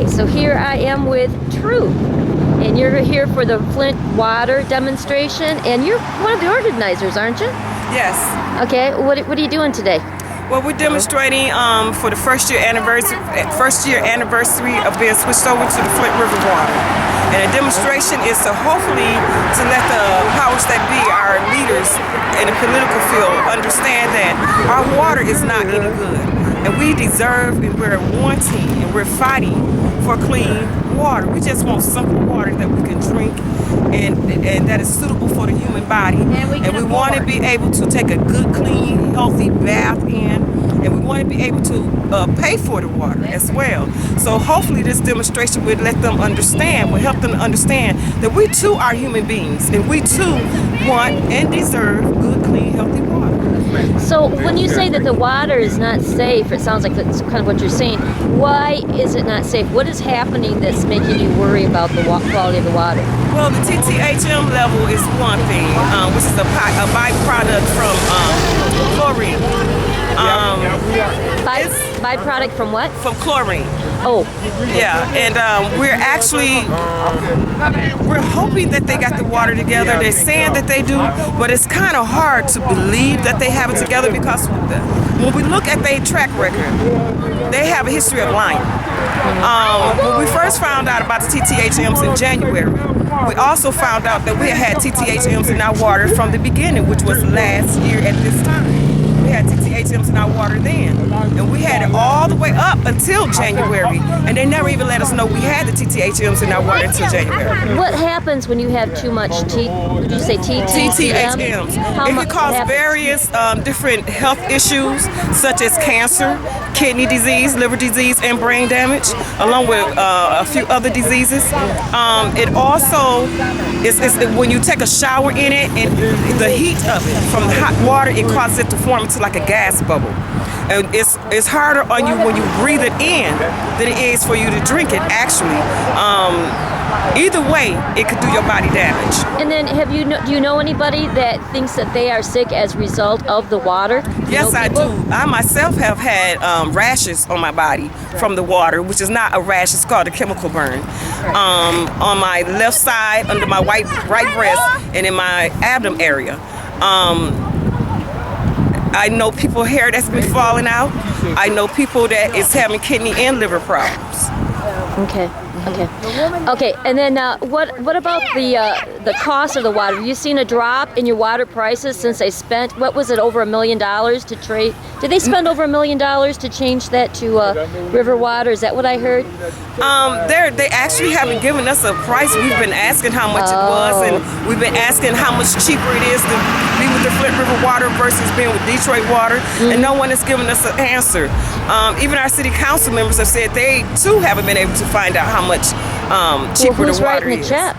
Okay, so here I am with True, and you're here for the Flint water demonstration, and you're one of the organizers, aren't you? Yes. Okay, what are you doing today? Well, we're demonstrating for the first year anniversary of being switched over to the Flint River water. And the demonstration is to hopefully to let the powers that be, our leaders in the political field, understand that our water is not any good. And we deserve, and we're wanting, and we're fighting for clean water. We just want simple water that we can drink and that is suitable for the human body. And we want to be able to take a good, clean, healthy bath in. And we want to be able to pay for the water as well. So hopefully this demonstration will let them understand, will help them to understand that we too are human beings. And we too want and deserve good, clean, healthy water. So when you say that the water is not safe, it sounds like that's kind of what you're saying. Why is it not safe? What is happening that's making you worry about the quality of the water? Well, the TTHM level is one thing, which is a byproduct from chlorine. Byproduct from what? From chlorine. Oh. Yeah, and we're hoping that they got the water together. They're saying that they do, but it's kind of hard to believe that they have it together because when we look at their track record, they have a history of lying. When we first found out about the TTHMs in January, we also found out that we had TTHMs in our water from the beginning, which was last year at this time. We had TTHMs in our water then, and we had it all the way up until January, and they never even let us know we had the TTHMs in our water until January. What happens when you have too much would you say TTHMs? It can cause various different health issues, such as cancer, kidney disease, liver disease, and brain damage, along with a few other diseases. It also is when you take a shower in it, and the heat of it from the hot water, it causes it to form into like a gas bubble. And it's harder on you when you breathe it in than it is for you to drink it, actually. Either way, it could do your body damage. And then do you know anybody that thinks that they are sick as a result of the water? Yes, I do. I myself have had rashes on my body from the water, which is not a rash, it's called a chemical burn. On my left side, under my right breast, and in my abdomen area. I know people hair that's been falling out. I know people that is having kidney and liver problems. Okay. And then what about the cost of the water? Have you seen a drop in your water prices since they spent, what was it, over $1 million to trade? Did they spend over $1 million to change that to river water? Is that what I heard? They actually haven't given us a price. We've been asking how much it was, and we've been asking how much cheaper it is to be with the Flint River water versus being with Detroit water, and no one has given us an answer. Even our city council members have said they too haven't been able to find out how much cheaper who's the water writing the is. check?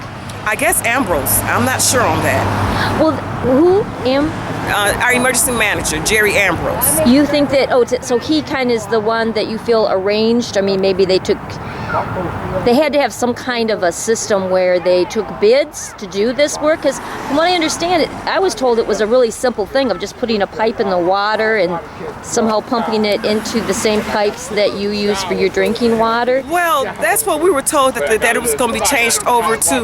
I guess Ambrose. I'm not sure on that. Well, who? Our emergency manager, Jerry Ambrose. You think that, so he kind of is the one that you feel arranged? I mean, maybe they had to have some kind of a system where they took bids to do this work? Because from what I understand, I was told it was a really simple thing of just putting a pipe in the water and somehow pumping it into the same pipes that you use for your drinking water. Well, that's what we were told, that it was going to be changed over to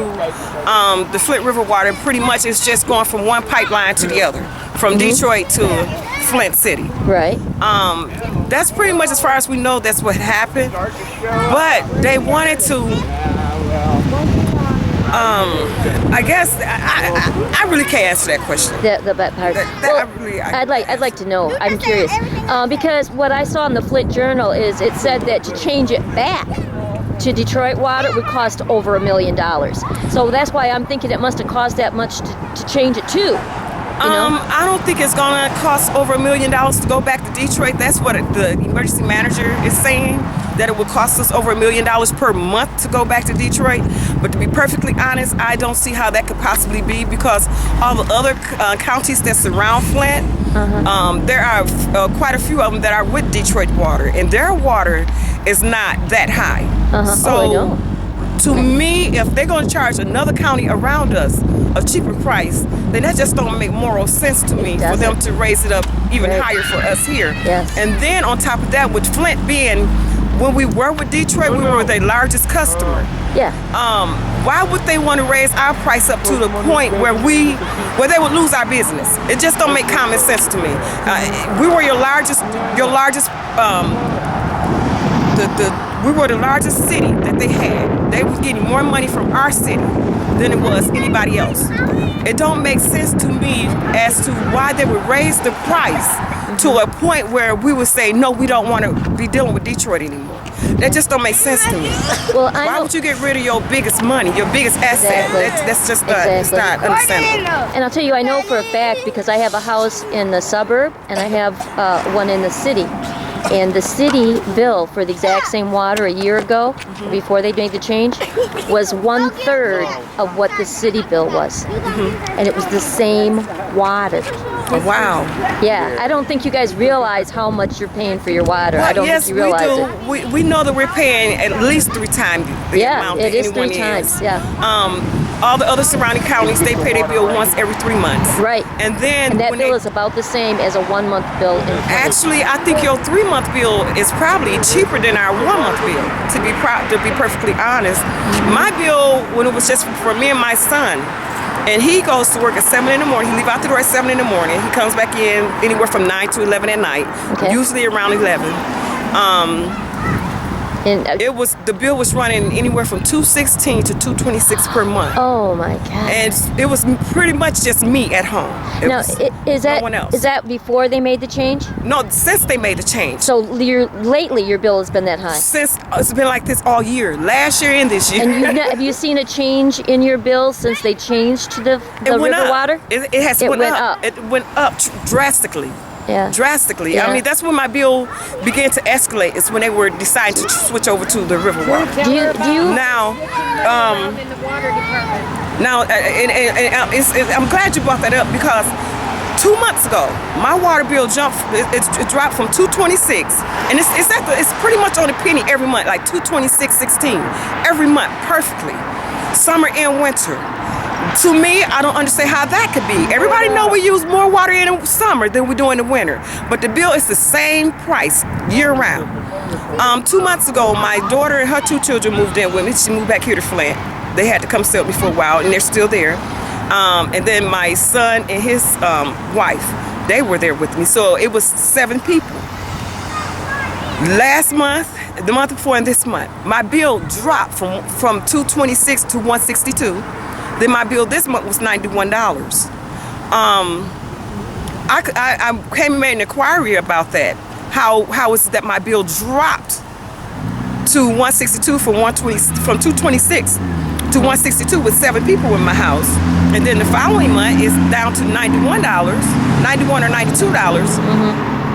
the Flint River water. Pretty much it's just going from one pipeline to the other, from Detroit to Flint City. Right. That's pretty much as far as we know, that's what happened. But they wanted to, I guess, I really can't answer that question. The part. I'd like to know. I'm curious. Because what I saw in the Flint Journal is it said that to change it back to Detroit water would cost over $1 million. So that's why I'm thinking it must have cost that much to change it too. I don't think it's gonna cost over $1 million to go back to Detroit. That's what the emergency manager is saying, that it would cost us over $1 million per month to go back to Detroit. But to be perfectly honest, I don't see how that could possibly be, because all the other counties that surround Flint, there are quite a few of them that are with Detroit water, and their water is not that high. So to me, if they're going to charge another county around us a cheaper price, then that just don't make moral sense to me for them to raise it up even higher for us here. Yes. And then on top of that, with Flint being when we were with Detroit, we were their largest customer. Yeah. Why would they want to raise our price up to the point where they would lose our business? It just don't make common sense to me. We were we were the largest city that they had. They was getting more money from our city than it was anybody else. It don't make sense to me as to why they would raise the price to a point where we would say, no, we don't want to be dealing with Detroit anymore. That just don't make sense to me. Well, why would you get rid of your biggest money, your biggest asset? Exactly. That's just it's not understandable. And I'll tell you, I know for a fact because I have a house in the suburb and I have one in the city. And the city bill for the exact same water a year ago, before they made the change, was 1/3 of what the city bill was. And it was the same water. Oh, wow. Yeah, I don't think you guys realize how much you're paying for your water. Well, I don't yes, think you realize it. we do. We know that we're paying at least 3 times the amount that it is anyone 3 times. is. Yeah. All the other surrounding counties, they pay their bill once every 3 months. Right. And then And that when bill is about the same as a 1-month bill in Flint. actually, I think your 3-month bill is probably cheaper than our 1-month bill. To be perfectly honest, my bill when it was just for me and my son, and he goes to work at 7 in the morning. He leave out the door at 7 in the morning. He comes back in anywhere from 9 to 11 at night. Okay. Usually around 11. And, The bill was running anywhere from $216 to $226 per month. oh my God. And it was pretty much just me at home. It Now, was is no one else. that before they made the change? No, since they made the change. So lately your bill has been that high. Since it's been like this all year, last year and this year. And have you seen a change in your bill since they changed to the it went river up. water? It has It went went up. up. It went up drastically. Yeah. Drastically. Yeah. I mean, that's when my bill began to escalate. It's when they were deciding to switch over to the river water. Do you Now, in the water department. Now, I'm glad you brought that up because 2 months ago, my water bill jumped. It dropped from $226, and it's pretty much on a penny every month, like $226.16 every month, perfectly, summer and winter. To me, I don't understand how that could be. Everybody know we use more water in the summer than we do in the winter, but the bill is the same price year round. 2 months ago, my daughter and her 2 children moved in with me. She moved back here to Flint. They had to come stay with me for a while, and they're still there. And then my son and his wife, they were there with me. So it was 7 people. Last month, the month before, and this month, my bill dropped from $226 to $162. Then my bill this month was $91. I came and made an inquiry about that. How is it that my bill dropped to $162 from $226 to $162 with 7 people in my house, and then the following month is down to $91 or $92.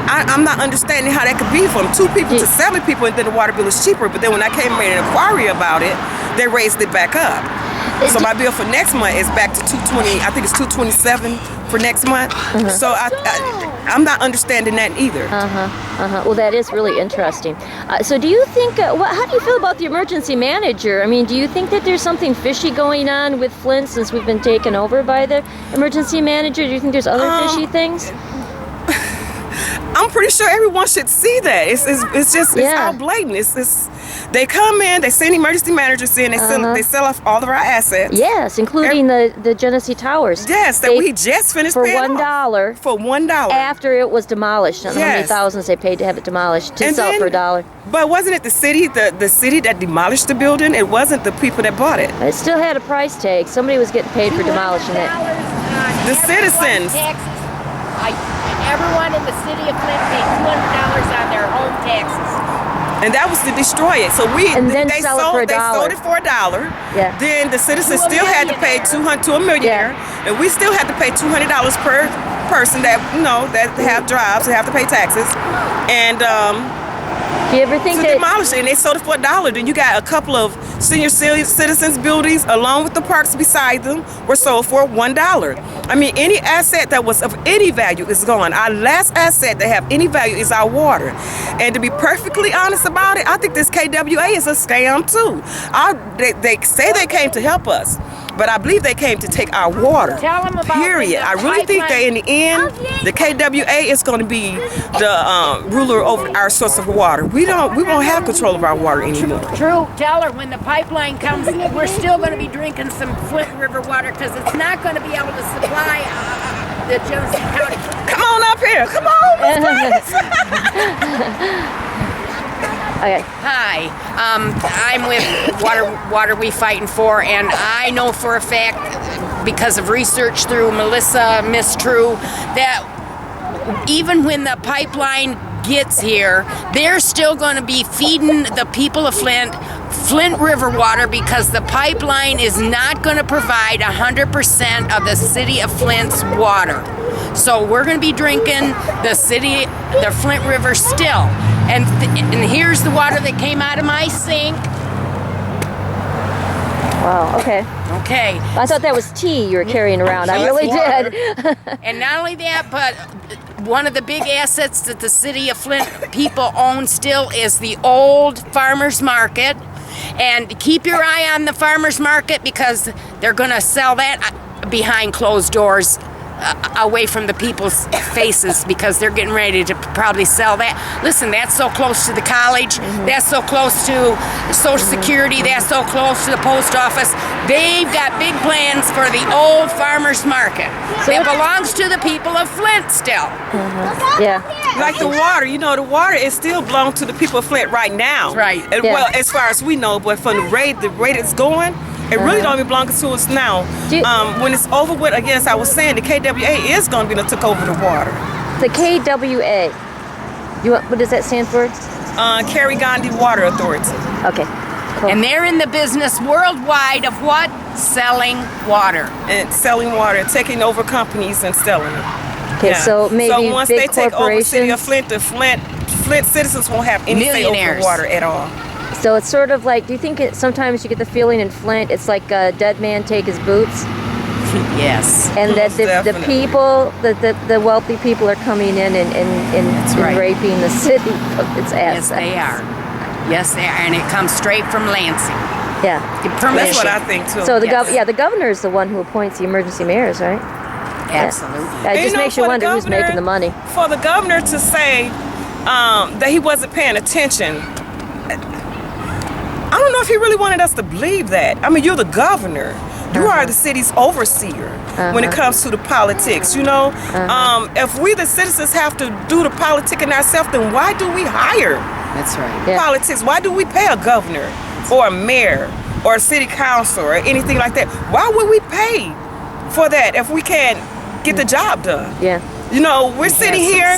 I'm not understanding how that could be from 2 people to 7 people, and then the water bill is cheaper. But then when I came and made an inquiry about it, they raised it back up. So my bill for next month is back to $220. I think it's $227 for next month. So I'm not understanding that either. Well, that is really interesting. So do you think, how do you feel about the emergency manager? I mean, do you think that there's something fishy going on with Flint since we've been taken over by the emergency manager? Do you think there's other fishy things? I'm pretty sure everyone should see that. It's just all blatant. They come in, they send emergency managers in, they sell off all of our assets. Yes, including the Genesee Towers. Yes, that we just finished for paying $1. off. For $1. After it was demolished. I don't know how many thousands they paid to have it demolished to sell it for $1. But wasn't it the city that demolished the building? It wasn't the people that bought it. It still had a price tag. Somebody was getting paid for demolishing it. The citizens. Everyone in the city of Flint paid $200 on their home taxes. And that was to destroy it. So they sold it for $1. Yeah. Then the citizens still had to pay $200 to $1 millionaire, and we still had to pay $200 per person that that have jobs and have to pay taxes. And do you ever think to demolish it, and they sold it for $1. Then you got a couple of senior citizens buildings along with the parks beside them were sold for $1. I mean, any asset that was of any value is gone. Our last asset that have any value is our water. And to be perfectly honest about it, I think this KWA is a scam too. They say they came to help us, But I believe they came to take our water. Tell them about Period. I really think that in the end, the KWA is going to be the ruler over our source of water. We won't have control of our water anymore. True. Tell her when the pipeline comes, we're still going to be drinking some Flint River water because it's not going to be able to supply the Genesee County. Come on up here. Come on. Okay. Hi, I'm with Water We Fighting For, and I know for a fact, because of research through Melissa Miss True, that even when the pipeline gets here, they're still going to be feeding the people of Flint River water because the pipeline is not going to provide 100% of the city of Flint's water. So we're going to be drinking the Flint River still. And here's the water that came out of my sink. Wow, okay. Okay. I thought that was tea you were carrying around. I really did. And not only that, but one of the big assets that the city of Flint people own still is the old farmers market. And keep your eye on the farmers market because they're going to sell that behind closed doors, away from the people's faces, because they're getting ready to probably sell that. Listen, that's so close to the college. That's so close to Social Security. That's so close to the post office. They've got big plans for the old farmers market that belongs to the people of Flint still. Yeah. Like the water, the water is still belong to the people of Flint right now. Right. And, well, as far as we know, but from the rate it's going, it really don't even belong to us now. When it's over with, again, as I was saying, the KWA is going to be the took over the water. The KWA. What does that stand for? Cary Gandhi Water Authority. Okay. Cool. And they're in the business worldwide of what? Selling water. And selling water, taking over companies and selling them. Okay, so maybe so once big they take over the city of corporations. Flint, the Flint citizens won't have any say over Millionaires. the water at all. So it's sort of like, do you think sometimes you get the feeling in Flint, it's like a dead man take his boots? Yes. And that the Definitely. people, the wealthy people are coming in and right. raping the city of its assets. Yes, they are. Yes, they are. And it comes straight from Lansing. Yeah. That's what I think too. So the Yes. the governor is the one who appoints the emergency mayors, right? Absolutely. It just makes you for the wonder who's governor- making the money. For the governor to say that he wasn't paying attention, I don't know if he really wanted us to believe that. I mean, you're the governor. You are the city's overseer when it comes to the politics, If we, the citizens, have to do the politicking ourselves, then why do we hire That's right. Yeah. politics? Why do we pay a governor or a mayor or a city council or anything like that? Why would we pay for that if we can't get the job done? Yeah. We're sitting here.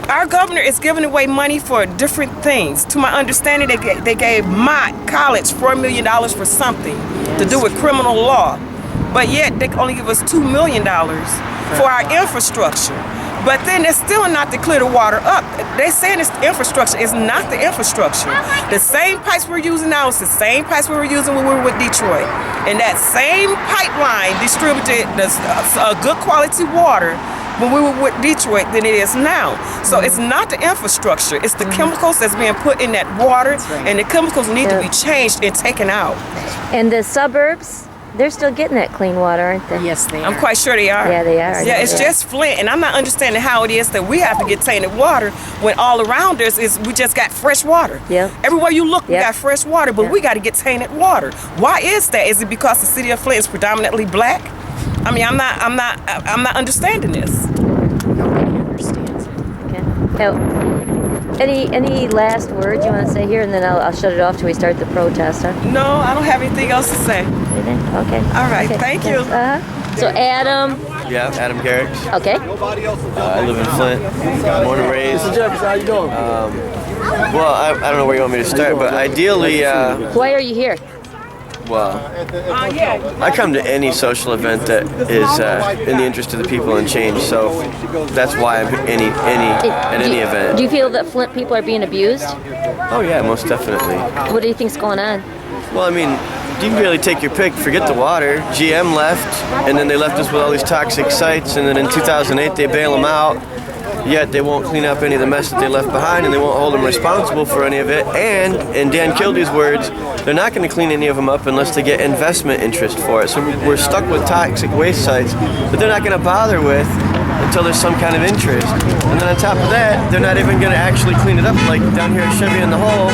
Our governor is giving away money for different things. To my understanding, they gave my college $4 million for something to do with criminal law. But yet, they only give us $2 million for our infrastructure. But then they're still not to clear the water up. They're saying it's the infrastructure. It's not the infrastructure. The same pipes we're using now is the same pipes we were using when we were with Detroit. And that same pipeline distributed good quality water when we were with Detroit than it is now. So it's not the infrastructure, it's the chemicals that's being put in that water, and the chemicals need to be changed and taken out. And the suburbs, they're still getting that clean water, aren't they? Yes, they are. I'm quite sure they are. Yeah, they are. Yeah, it's just Flint, and I'm not understanding how it is that we have to get tainted water when all around us is we just got fresh water. Yeah. Everywhere you look, we Yeah. got fresh water, but we got to get tainted water. Why is that? Is it because the city of Flint is predominantly black? I mean, I'm not understanding this. Nobody understands it. Okay. Now, any last words you want to say here, and then I'll shut it off till we start the protest, huh? No, I don't have anything else to say. Anything? Okay. All right, thank you. So Adam. Yeah, Adam Garrick. Okay. I live in Flint. Born and raised. How you doing? Well, I don't know where you want me to start, but ideally, Why are you here? I come to any social event that is in the interest of the people and change. So that's why I'm at any event. Do you feel that Flint people are being abused? Oh yeah, most definitely. What do you think's going on? Well, I mean, you can really take your pick. Forget the water. GM left, and then they left us with all these toxic sites, and then in 2008 they bail them out. yet they won't clean up any of the mess that they left behind, and they won't hold them responsible for any of it. And in Dan Kilde's words, they're not going to clean any of them up unless they get investment interest for it. So we're stuck with toxic waste sites that they're not going to bother with until there's some kind of interest. And then on top of that, they're not even going to actually clean it up. Like down here at Chevy in the Hole,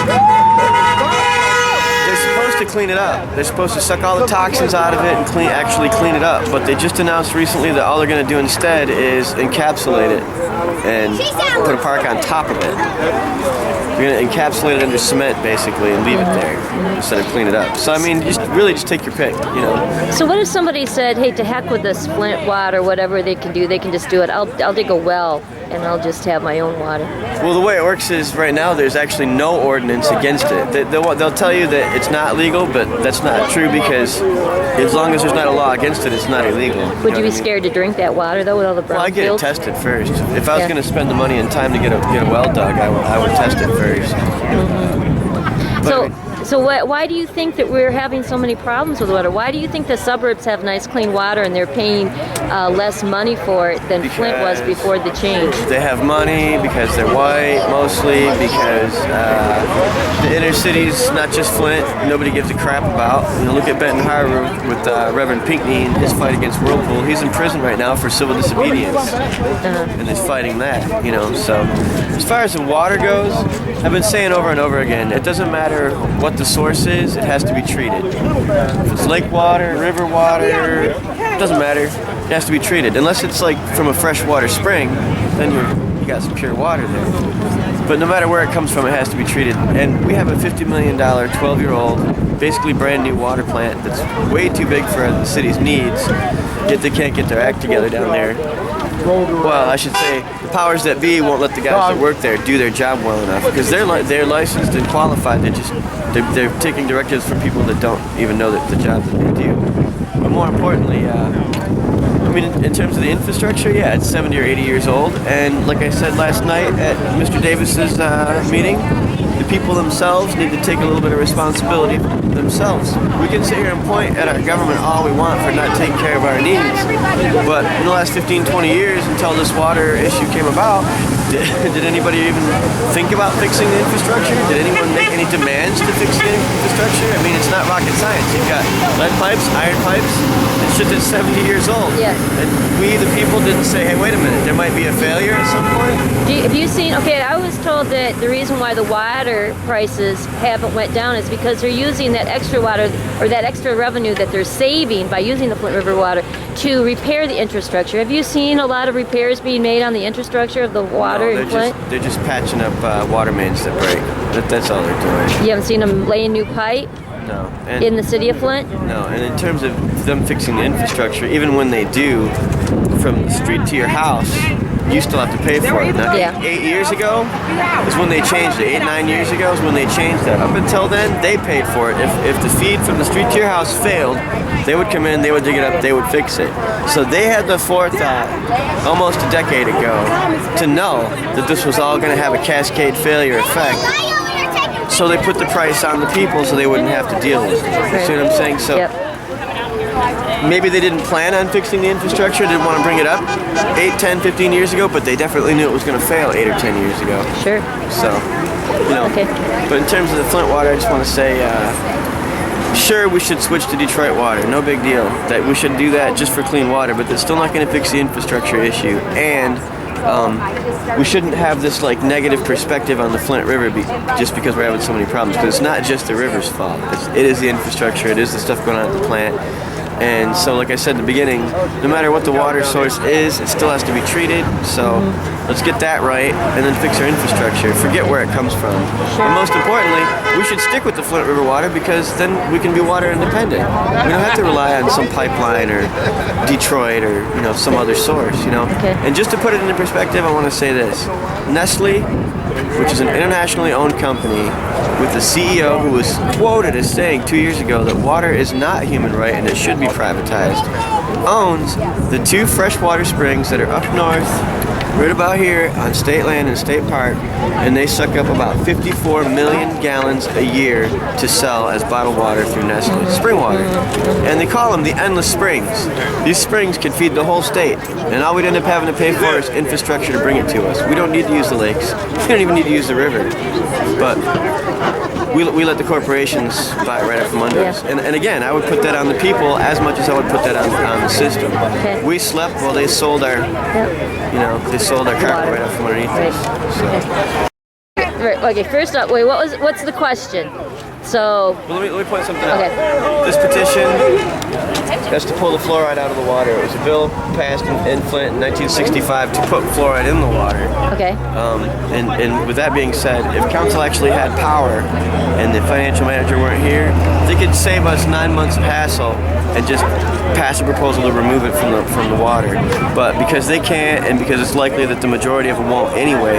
they're supposed to clean it up. They're supposed to suck all the toxins out of it and actually clean it up. But they just announced recently that all they're going to do instead is encapsulate it and put a park on top of it. You're going to encapsulate it under cement, basically, and leave it there instead of clean it up. So, I mean, just take your pick, you know. So what if somebody said, hey, to heck with this Flint water, whatever they can do, they can just do it. I'll dig a well, and I'll just have my own water. Well, the way it works is right now there's actually no ordinance against it. They'll tell you that it's not legal, but that's not true because as long as there's not a law against it, it's not illegal. Would you be scared to drink that water, though, with all the brown Well, I get it fields? tested first. If I was going to spend the money and time to get a well dug, I would test it first. So why do you think that we're having so many problems with water? Why do you think the suburbs have nice clean water and they're paying less money for it than Flint was before the change? They have money because they're white, mostly because the inner cities, not just Flint, nobody gives a crap about. You know, look at Benton Harbor with Reverend Pinckney and his fight against Whirlpool. He's in prison right now for civil disobedience, and is fighting that. You know, so as far as the water goes, I've been saying over and over again, it doesn't matter what the source is, it has to be treated. If it's lake water, river water, it doesn't matter. It has to be treated. Unless it's like from a freshwater spring, then you got some pure water there. But no matter where it comes from, it has to be treated. And we have a $50 million, 12-year-old, basically brand new water plant that's way too big for the city's needs, yet they can't get their act together down there. Well, I should say the powers that be won't let the guys that work there do their job well enough because they're licensed and qualified. They're taking directives from people that don't even know that the job that they do. But more importantly, I mean, in terms of the infrastructure, yeah, it's 70 or 80 years old. And like I said last night at Mr. Davis's meeting, the people themselves need to take a little bit of responsibility themselves. We can sit here and point at our government all we want for not taking care of our needs. But in the last 15, 20 years, until this water issue came about, did anybody even think about fixing the infrastructure? Did anyone make any demands to fix the infrastructure? I mean, it's not rocket science. You've got lead pipes, iron pipes, and shit that's 70 years old. Yes. And we, the people, didn't say, hey, wait a minute, there might be a failure at some point. Have you seen, okay, I was told that the reason why the water prices haven't went down is because they're using that extra water or that extra revenue that they're saving by using the Flint River water to repair the infrastructure. Have you seen a lot of repairs being made on the infrastructure of the water in Flint? They're just patching up water mains that break. That's all they're doing. You haven't seen them laying new pipe? No. In the city of Flint? No, and in terms of them fixing the infrastructure, even when they do, from the street to your house, you still have to pay for it. Now, Yeah. 8 years ago is when they changed it. 8, 9 years ago is when they changed that. Up until then, they paid for it. If the feed from the street to your house failed, they would come in, they would dig it up, they would fix it. So they had the forethought almost a decade ago to know that this was all going to have a cascade failure effect. So they put the price on the people so they wouldn't have to deal with it. You see what I'm saying? So maybe they didn't plan on fixing the infrastructure, didn't want to bring it up 8, 10, 15 years ago, but they definitely knew it was going to fail 8 or 10 years ago. Sure. So, you know. Okay. But in terms of the Flint water, I just want to say, sure, we should switch to Detroit water. No big deal. That we should do that just for clean water, but that's still not going to fix the infrastructure issue. And we shouldn't have this like negative perspective on the Flint River just because we're having so many problems. Because it's not just the river's fault. It is the infrastructure. It is the stuff going on at the plant. And so, like I said in the beginning, no matter what the water source is, it still has to be treated. So let's get that right and then fix our infrastructure. Forget where it comes from. And most importantly, we should stick with the Flint River water because then we can be water independent. We don't have to rely on some pipeline or Detroit or some other source. Okay. And just to put it into perspective, I want to say this: Nestle, which is an internationally owned company with the CEO who was quoted as saying 2 years ago that water is not a human right and it should be privatized, owns the 2 freshwater springs that are up north right about here on state land and state park, and they suck up about 54 million gallons a year to sell as bottled water through Nestle, spring water. And they call them the endless springs. These springs can feed the whole state, and all we'd end up having to pay for is infrastructure to bring it to us. We don't need to use the lakes. We don't even need to use the river. But we let the corporations buy it right up from under us. And again, I would put that on the people as much as I would put that on the system. Okay. We slept while they sold our, they sold our carpet right up from underneath us. So. Right. Okay. First up, what's the question? So. Well, let me point something out. Okay. This petition, that's to pull the fluoride out of the water. It was a bill passed in Flint in 1965 to put fluoride in the water. Okay. And with that being said, if council actually had power and the financial manager weren't here, they could save us 9 months of hassle and just pass a proposal to remove it from the water. But because they can't, and because it's likely that the majority of them won't anyway,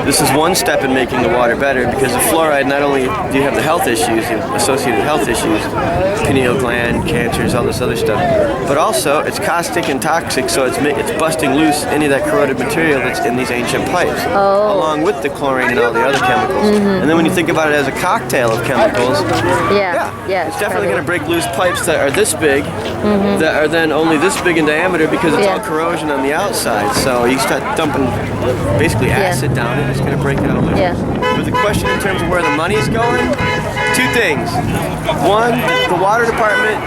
this is one step in making the water better, because of fluoride, not only do you have the health issues, the associated health issues, pineal gland, cancers, all this other stuff, but also it's caustic and toxic, so it's busting loose any of that corroded material that's in these ancient pipes, along with the chlorine and all the other chemicals. And then when you think about it as a cocktail of chemicals, it's definitely going to break loose pipes that are this big, that are then only this big in diameter, because it's all corrosion on the outside. So you start dumping basically acid down it, it's going to break it all loose. But the question in terms of where the money's going, two things. One, the water department,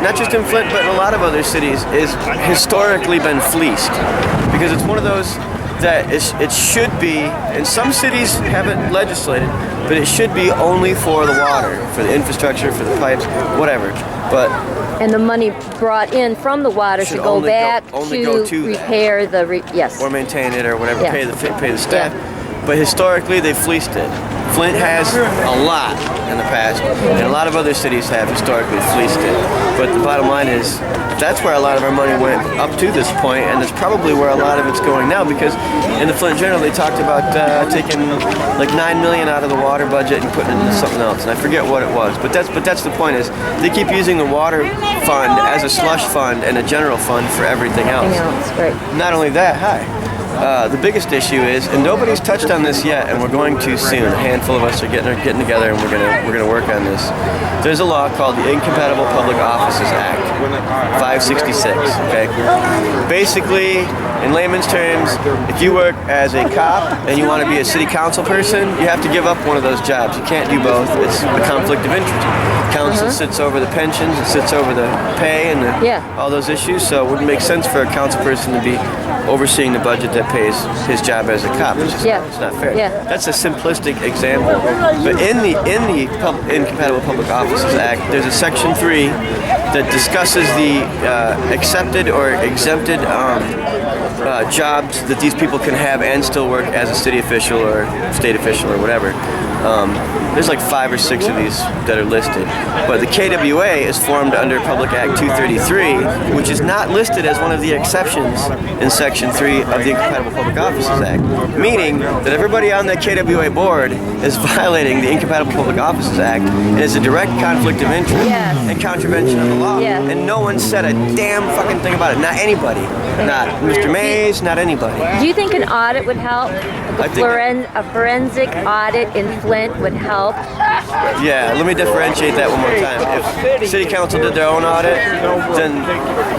not just in Flint, but in a lot of other cities, is historically been fleeced, because it's one of those that it should be, and some cities haven't legislated, but it should be only for the water, for the infrastructure, for the pipes, whatever. And the money brought in from the water should go back to repair or maintain it or whatever, pay the staff. But historically, they fleeced it. Flint has a lot in the past, and a lot of other cities have historically fleeced it. But the bottom line is, that's where a lot of our money went up to this point, and that's probably where a lot of it's going now, because in the Flint Journal they talked about taking like $9 million out of the water budget and putting it into something else, and I forget what it was. But that's the point, is they keep using the water fund as a slush fund and a general fund for everything else. Not only that, the biggest issue is, and nobody's touched on this yet, and we're going to soon. A handful of us are getting together, and we're gonna work on this. There's a law called the Incompatible Public Offices Act, 566. Okay. Basically, in layman's terms, if you work as a cop and you want to be a city council person, you have to give up one of those jobs. You can't do both. It's a conflict of interest. Council sits over the pensions, it sits over the pay and all those issues. So it wouldn't make sense for a council person to be overseeing the budget that pays his job as a cop. It's just it's not fair. That's a simplistic example. But in the Incompatible Public Offices Act, there's a Section 3 that discusses the accepted or exempted jobs that these people can have and still work as a city official or state official or whatever. There's like 5 or 6 of these that are listed. But the KWA is formed under Public Act 233, which is not listed as one of the exceptions in Section 3 of the Incompatible Public Offices Act, meaning that everybody on that KWA board is violating the Incompatible Public Offices Act, and is a direct conflict of interest and contravention of the law. And no one said a damn fucking thing about it. Not anybody. Not Mr. Mays, not anybody. Do you think an audit would help? A forensic audit in Flint would help? Yeah, let me differentiate that one more time. If City Council did their own audit, then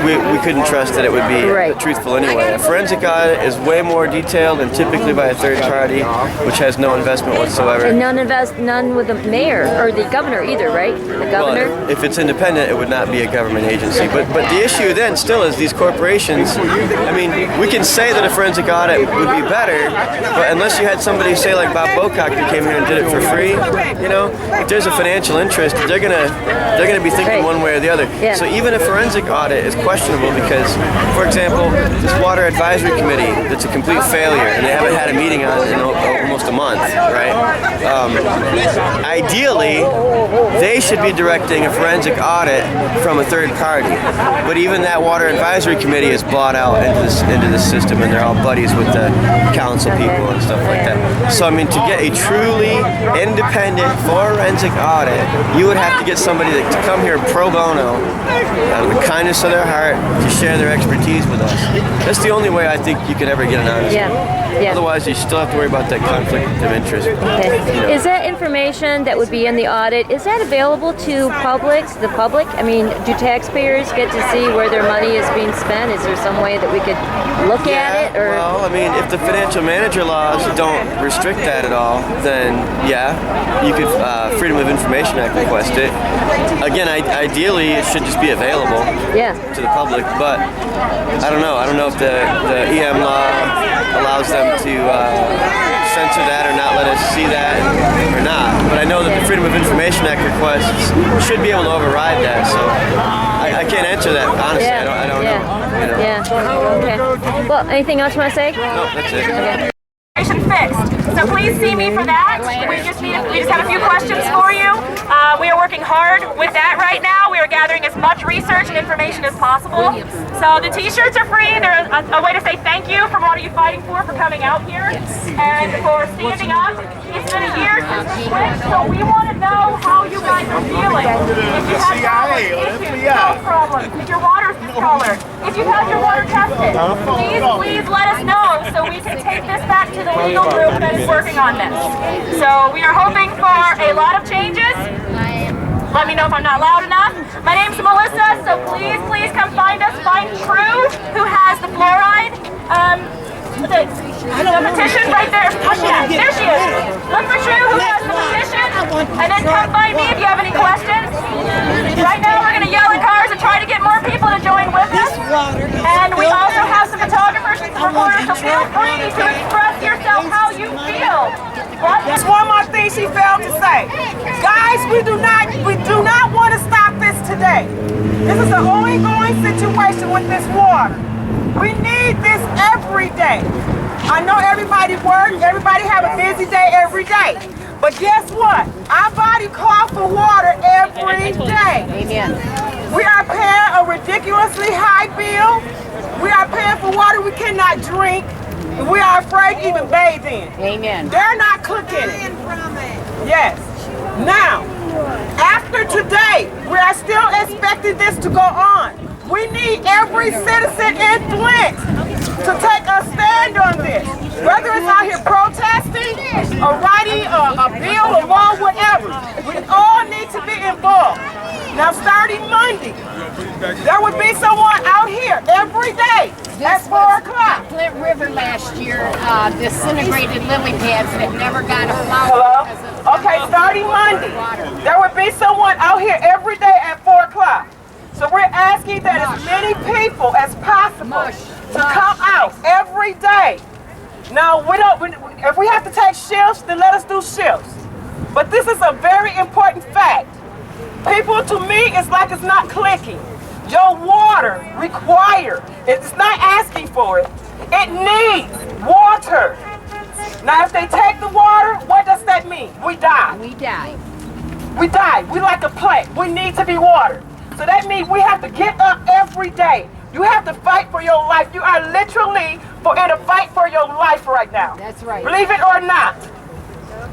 we couldn't trust that it would be truthful anyway. A forensic audit is way more detailed and typically by a third party, which has no investment whatsoever. And none with the mayor or the governor either, right? The governor? Well, if it's independent, it would not be a government agency. But the issue then still is these corporations. I mean, we can say that a forensic audit would be better, but unless you had somebody say like Bob Bocock who came here and did it for free, if there's a financial interest, they're gonna be thinking one way or the other. So even a forensic audit is questionable because, for example, this water advisory committee that's a complete failure and they haven't had a meeting on it in almost a month, right? Ideally, they should be directing a forensic audit from a third party, but even that water advisory committee is bought out into the system, and they're all buddies with the council people and stuff like that. So I mean, to get a truly independent forensic audit, you would have to get somebody to come here pro bono, out of the kindness of their heart, to share their expertise with us. That's the only way I think you could ever get an honest one. Otherwise, you still have to worry about that conflict of interest. Okay. You know. Is that information that would be in the audit, is that available to the public? I mean, do taxpayers get to see where their money is being spent? Is there some way that we could look at it? Or? Well, I mean, if the financial manager laws don't restrict that at all, then yeah, you could Freedom of Information Act request it. Again, ideally, it should just be available to the public, but I don't know. I don't know if the EM law allows them to censor that or not let us see that or not. But I know that the Freedom of Information Act requests should be able to override that. So I can't answer that honestly. I don't know. You know. Okay. Well, anything else you want to say? No, that's it. Okay. Fixed. So please see me for that. We just have a few questions for you. We are working hard with that right now. We are gathering as much research and information as possible. So the t-shirts are free. They're a way to say thank you for what are you fighting for coming out here and for standing up. It's been a year since we switched, so we want to know how you guys are feeling. If you have problems, if your water's discolored, if you've had your water tested, please let us know so we can take this back to the legal group that is working on this. So we are hoping for a lot of changes. Let me know if I'm not loud enough. My name's Melissa, so please come find us. Find True, who has the fluoride. The petition right there. Yeah, there she is. Look for True, who has the petition. And then come find me if you have any questions. Right now we're going to yell at cars and try to get more people to join with us. And we also have some photographers and reporters, so feel free to express yourself how you feel. There's one more thing she failed to say. Guys, we do not want to stop this today. This is an ongoing situation with this water. We need this every day. I know everybody works, everybody have a busy day every day. But guess what? Our body calls for water every day. Amen. We are paying a ridiculously high bill. We are paying for water we cannot drink. And we are afraid to even bathe in. Amen. They're not cooking it. Yes. Now, after today, we are still expecting this to go on. We need every citizen in Flint to take a stand on this. Whether it's out here protesting or writing a bill, a law, whatever, we all need to be involved. Now, starting Monday, there would be someone out here every day at 4 o'clock. Flint River last year disintegrated lily pads that never got a flower. Hello? Okay, starting Monday, there would be someone out here every day at 4 o'clock. So we're asking that as many people as possible to come out every day. Now, if we have to take shifts, then let us do shifts. But this is a very important fact. People, to me, it's like it's not clicking. Your water required. It's not asking for it. It needs water. Now, if they take the water, what does that mean? We die. We die. We die. We like a plant. We need to be watered. So that means we have to get up every day. You have to fight for your life. You are literally in a fight for your life right now. That's right. Believe it or not.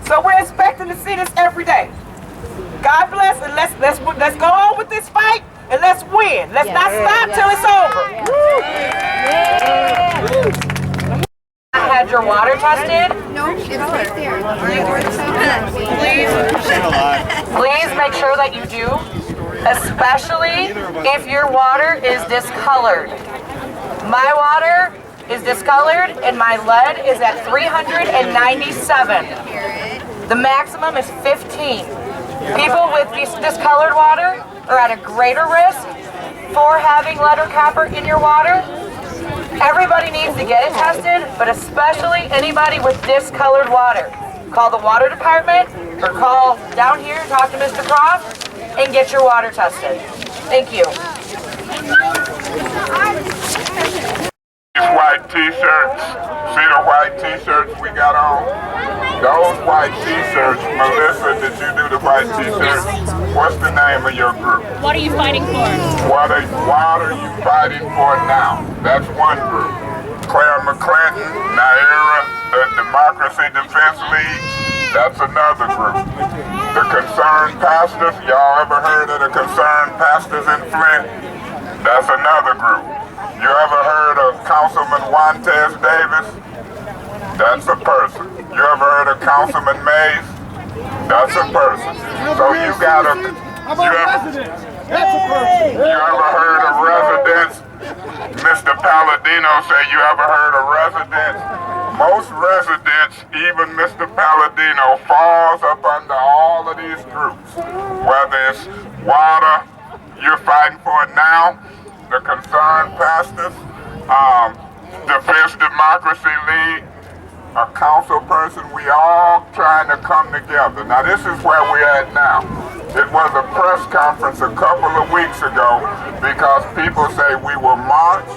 So we're expecting to see this every day. God bless, and let's go on with this fight and let's win. Let's not stop till it's over. Had your water tested? No, it's right there. Please make sure that you do, especially if your water is discolored. My water is discolored and my lead is at 397. The maximum is 15. People with discolored water are at a greater risk for having lead or copper in your water. Everybody needs to get it tested, but especially anybody with discolored water. Call the water department or call down here and talk to Mr. Croft and get your water tested. Thank you. These white t-shirts, see the white t-shirts we got on? Those white t-shirts, Melissa, did you do the white t-shirts? What's the name of your group? What are you fighting for? What are you fighting for now? That's one group. Claire McClinton, Naira, the Democracy Defense League, that's another group. The Concerned Pastors, y'all ever heard of the Concerned Pastors in Flint? That's another group. You ever heard of Councilman Juantez Davis? That's a person. You ever heard of Councilman Mays? That's a person. So you got a... You ever heard of residents? Mr. Palladino said, you ever heard of residents? Most residents, even Mr. Palladino, falls up under all of these groups. Whether it's water, you're fighting for it now, the Concerned Pastors, Defense Democracy League, a council person, we all trying to come together. Now this is where we're at now. It was a press conference a couple of weeks ago because people say we will march,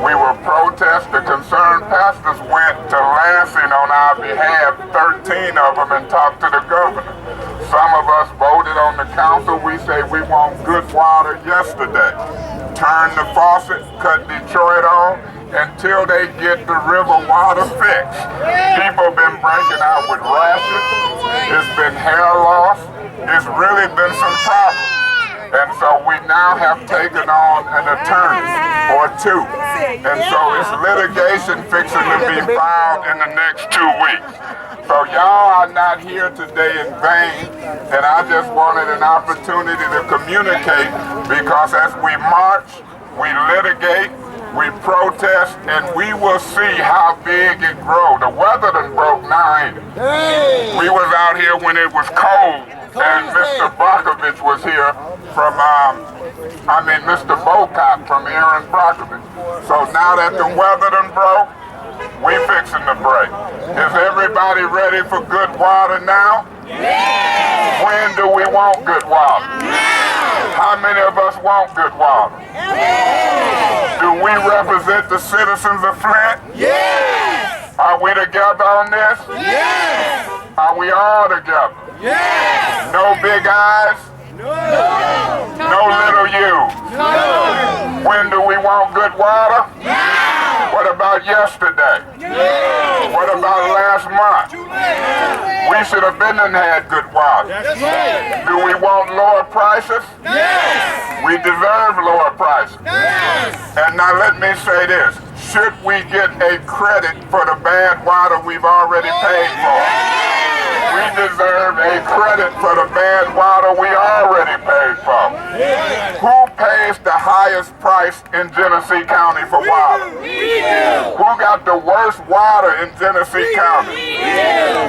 we will protest. The Concerned Pastors went to Lansing on our behalf, 13 of them, and talked to the governor. Some of us voted on the council. We say we want good water yesterday. Turn the faucet, cut Detroit on, until they get the river water fixed. People have been breaking out with rashes. It's been hair loss. It's really been some problems. And so we now have taken on an attorney or two. And so it's litigation fixing to be filed in the next 2 weeks. So y'all are not here today in vain. And I just wanted an opportunity to communicate because as we march, we litigate, we protest, and we will see how big it grows. The weather done broke now, ain't it? Hey. We was out here when it was cold, and Mr. Brockovich was here from, Mr. Bocott from Aaron Brockovich. So now that the weather done broke, we fixing to break. Is everybody ready for good water now? Yeah. When do we want good water? Now. How many of us want good water? Yeah. Do we represent the citizens of Flint? Yes. Are we together on this? Yes. Are we all together? Yes. No big eyes? No. No little U's? No. When do we want good water? Now. What about yesterday? No. What about last month? We should have been and had good water. Right. Do we want lower prices? Yes. We deserve lower prices. Yes. And now let me say this. Should we get a credit for the bad water we've already paid for? We deserve a credit for the bad water we already paid for. Who pays the highest price in Genesee County for water? Who got the worst water in Genesee County?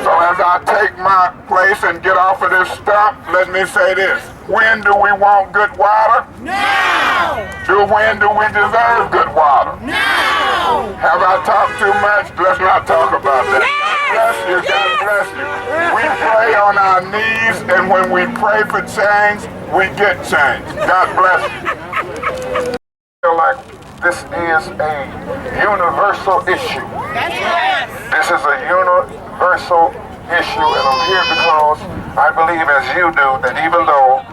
So as I take my place and get off of this stump, let me say this. When do we want good water? Now! When do we deserve good water? Now! Have I talked too much? Let's not talk about that. God bless you, God bless you. We pray on our knees, and when we pray for change, we get change. God bless you. I feel like this is a universal issue. This is a universal issue, and I'm here because I believe, as you do, that even though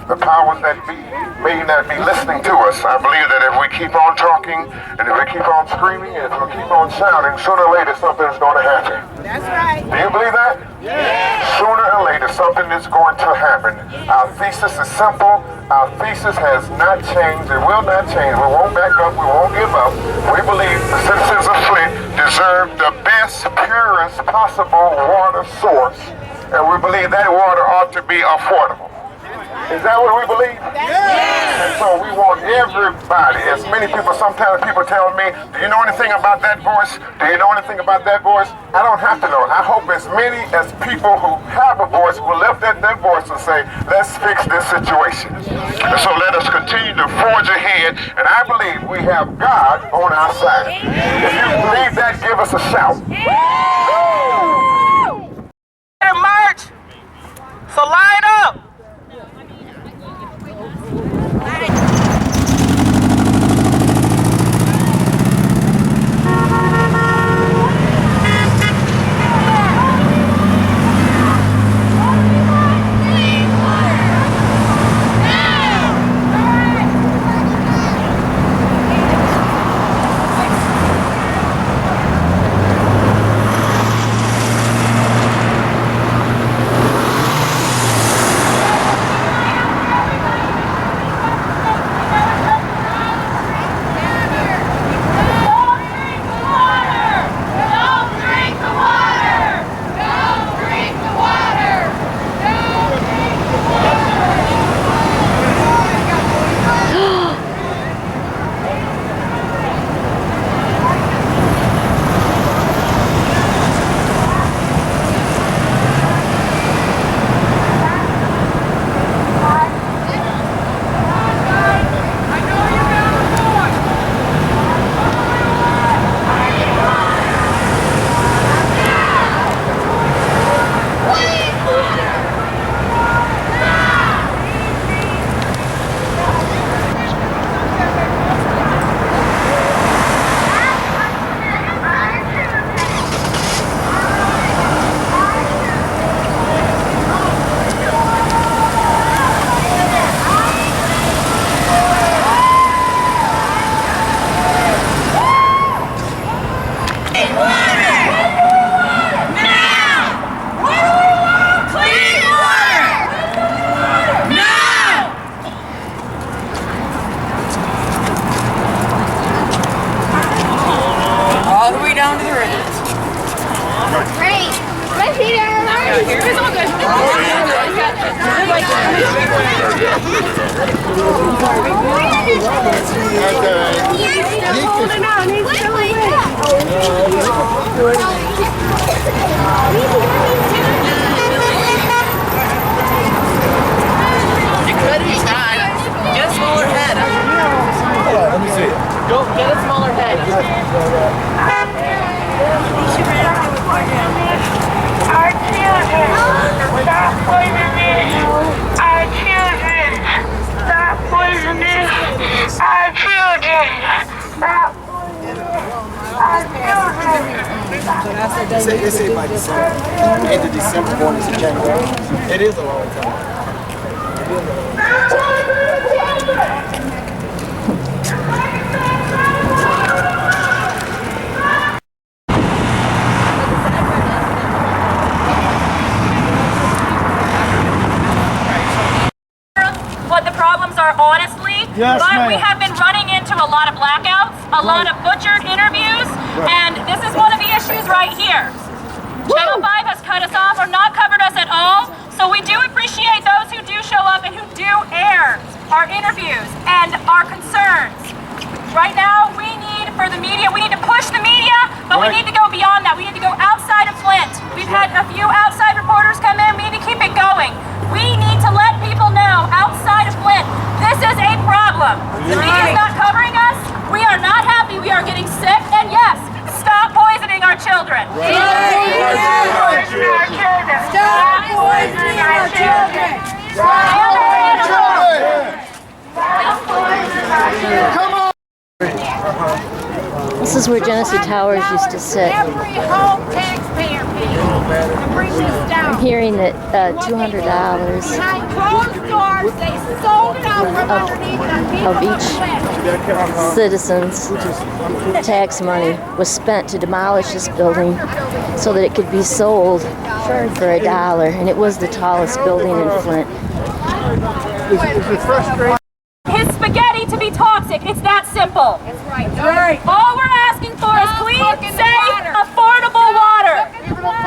the powers that be may not be listening to us, I believe that if we keep on talking, and if we keep on screaming, and if we keep on shouting, sooner or later something's going to happen. That's right. Do you believe that? Yeah. Sooner or later something is going to happen. Our thesis is simple. Our thesis has not changed. It will not change. We won't back up. We won't give up. We believe the citizens of Flint deserve the best, purest possible water source, and we believe that water ought to be affordable. Is that what we believe? Yes. And so we want everybody, as many people, sometimes people tell me, do you know anything about that voice? Do you know anything about that voice? I don't have to know. I hope as many as people who have a voice will lift up their voice and say, let's fix this situation. And so let us continue to forge ahead, and I believe we have God on our side. If you believe that, give us a shout. March! So line up! They say by December. End of December, going into January. It is a long time. What the problems are honestly, Yes, but we ma'am. have been running into a lot of blackouts, a lot of butchered interviews, and this is one of the issues right here. Channel 5 has cut us off or not covered us at all, so we do appreciate those who do show up and who do air our interviews and our concerns. Right now, we need, for the media, we need to push the media, but we need to go beyond that. We need to go outside of Flint. We've had a few outside reporters come in. We need to keep it going. We need to let people know outside of Flint, this is a problem. The media is not covering us. We are not happy. We are getting sick. And yes, stop poisoning our children. Stop poisoning our children. Stop poisoning our children. Stop poisoning our children. Come on. This is where Genesee Towers used to sit. Every home taxpayer pays to bring this down. I'm hearing that $200 Behind closed doors, they sold it out from underneath the people of each citizen's tax money was spent to demolish this building so that it could be sold for $1, and it was the tallest building in Flint. His spaghetti to be toxic. It's that simple. That's right. All we're asking for is clean, safe, affordable water.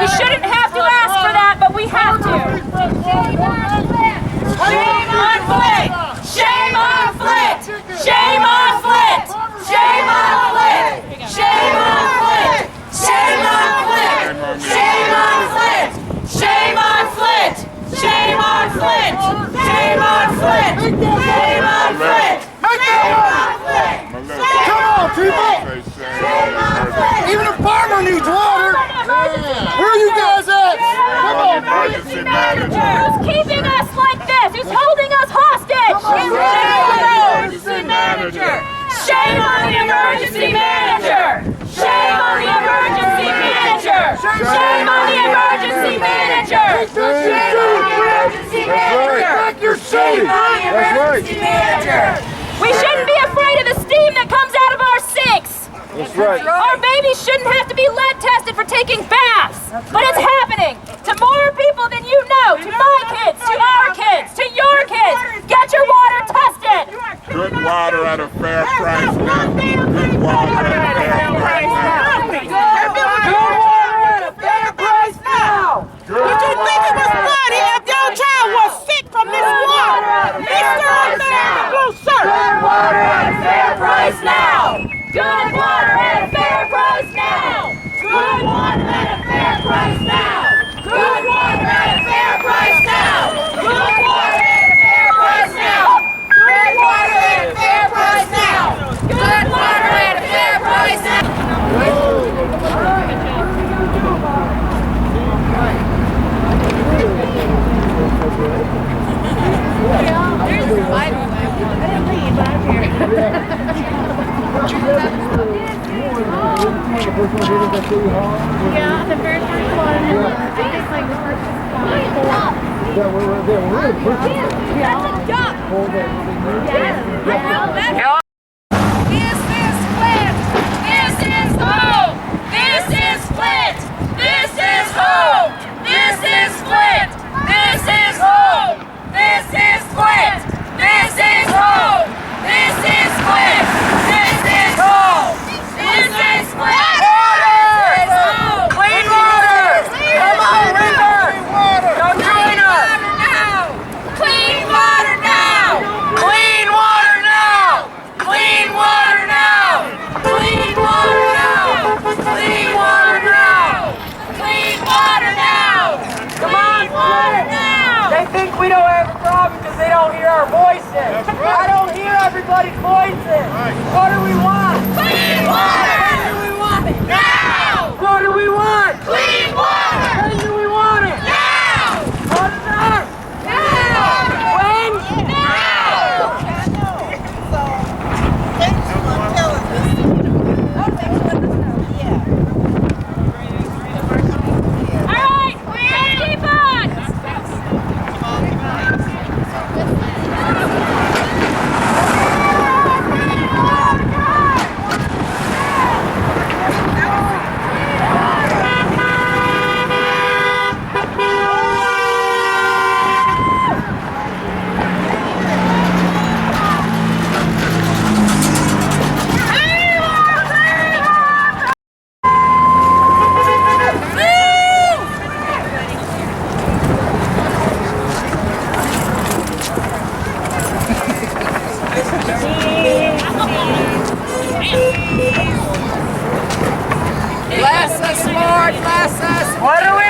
We shouldn't have to ask for that, but we have to. Shame on Flint! Shame on Flint! Shame on Flint! Shame on Flint! Shame on Flint! Shame on Flint! Shame on Flint! Shame on Flint! Shame on Flint! Shame on Flint! Shame on Flint! Shame on Flint! Come on, people! Even a farmer needs water! Where are you guys at? Come on, Emergency manager. Who's keeping us like this? Who's holding us hostage? Shame on the emergency manager! Shame on the emergency manager! Shame on the emergency manager! Shame on the emergency manager! Shame on the emergency manager! Back your city! That's right. Manager! We shouldn't be afraid of the steam that comes out of our sinks! That's right. Our babies shouldn't have to be lead tested for taking baths, but it's happening to more people than you know, to my kids, to our kids, to your kids. Get your water tested. Good water at a fair price now. Good water at a fair price now. Good water at a fair price now. Did you think it was funny if your child was sick from this water? Mr. America Blue Shirt. Good water at a fair price now. Good water at a fair price now. Good water at a fair price now. Good water at a fair price now. Good water at a fair price now. Good water at a fair price now. Good water at a fair price now. Yeah, the very first one. I just like the first one. That's a duck. Yes. This is Flint. This is home. This is Flint. This is home. This is Flint. This is home. This is Flint. This is home. This is Flint. This is home. This is Flint. Clean water. Come on, River. Don't join us. Clean water now. Clean God bless us. What are we